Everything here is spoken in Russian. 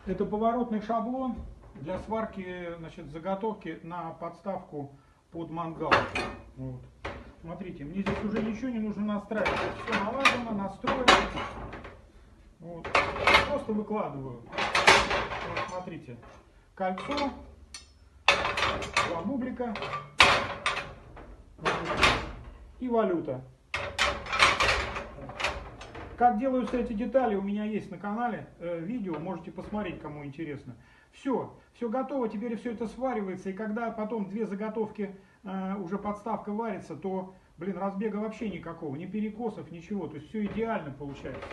Это поворотный шаблон для сварки, значит, заготовки на подставку под мангал. Вот. Смотрите, мне здесь уже ничего не нужно настраивать. Все налажено, настроено. Вот. Просто выкладываю. Вот, смотрите, кольцо, два бублика и валюта. Как делаются эти детали, у меня есть на канале видео, можете посмотреть, кому интересно. Все готово, теперь все это сваривается, и когда потом две заготовки, уже подставка варится, то, блин, разбега вообще никакого, ни перекосов, ничего, то есть все идеально получается.